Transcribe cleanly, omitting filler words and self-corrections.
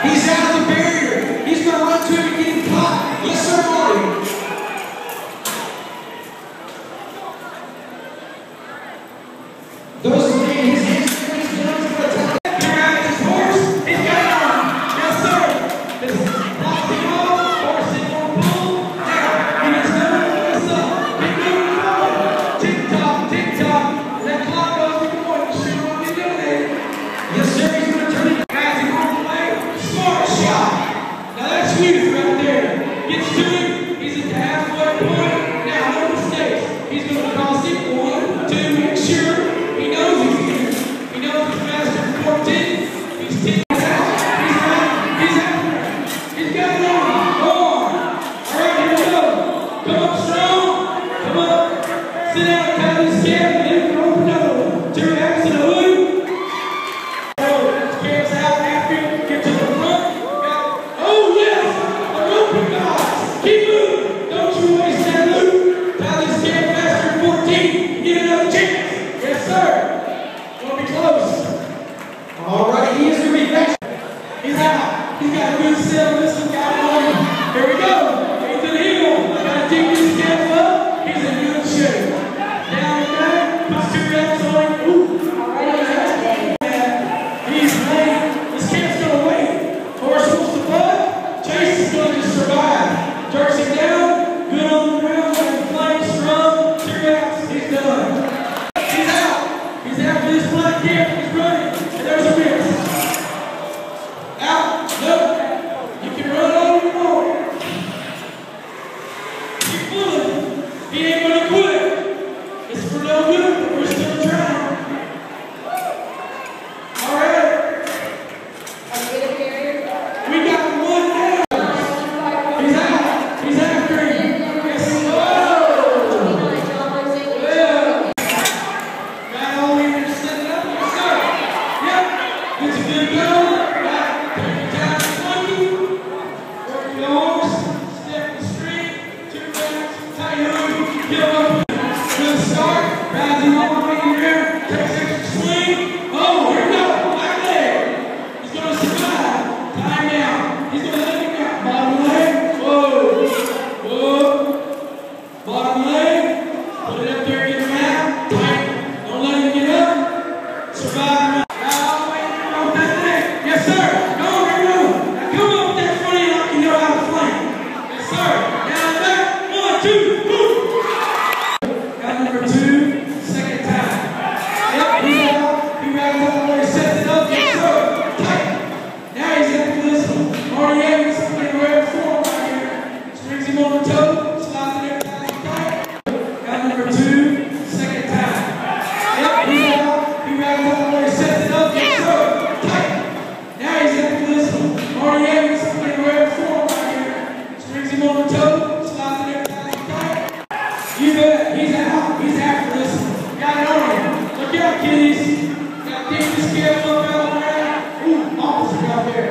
He's out of the barrier. He's going to run to him and get him caught. Yes, sir, Marty. Those are his hands. He's going to attack. Here out his horse. He's got it on. Yes, sir. This is blocking off. Horse is going to pull. Now, he is going to mess up. He's moving forward. Tick-tock, tick-tock. That clock goes to the point. Shoot what he's doing there. Yes, sir. He's going to turn it. Guys, he's going to play. Smart shot. Now, that's youth right there. Gets to it. He's at the halfway point. Now, no mistakes. He's going to cross it. 1, 2, make sure. He knows he's here. He knows he's master 14. He's 10. He's out. He's out. He's out. He's got it on. Go on. All right, here we go. Come up strong. Come up. Sit down, cut his scab, and then open another one. 2 X in the hood. Scabs out after you. Get to the front. Oh, yes. The rope guys. Keep moving. Don't you waste that loop. Tally scab master 14. Get another chance. Yes, sir. Gonna be close. All right, he is going to be back. He's out. He's got a good set on this one. Got it on him. Here we go. He's to the heel. Got to dig this step up. He's in good shape. Down and back. Puts 2 reps on him. Ooh. All right. He's late. This camp's going to wait. Horse wants to buck. Chase is going to just survive. Jerks him down. Good on the ground. Like the flame strong. 2 reps. He's done. He's after this black camp. He's running. And there's a miss. Out. Look. You can run all you want. Keep pulling. He ain't going to quit. It's for no good, but we're still trying. All right. We got 1 down. He's out. He's after him. Yes. Well. Got all the way to set it up. Yes, sir. Yep. It's a good go. Right. Take your time, 20. Work your arms. Step the street. 2 reps. Tight hook. Get up. Good start. Rising all the way in there. Takes extra swing. Oh, here we go. Back leg. He's going to survive. Time down. He's going to let him out. Bottom leg. Whoa. Whoa. Bottom leg. Put it up there. Get him out. Tight. Don't let him get up. Survive. Now, all the way around that leg. Yes, sir. Go on, here we go. Now, come up with that front end like you know how to flank. Yes, sir. Down and back. 1, 2, move. Got number 2, second time. Yep, he's out. He ran all the way, sets it up. Yes, sir. Tight. Now he's after this one. Marty Evans getting ready for him right here. Strings him on the toe. Slides it there. Tight. Got number 2, second time. Yep, he's out. He ran all the way, sets it up. Yes, sir. Tight. Now he's after this one. Marty Evans getting ready for him right here. Strings him on the toe. Slides it there. Tight. You bet. He's out. He's after this one. Got it on him. Look out, kiddies. Got to dig this scale up out of there. Ooh, officer got there.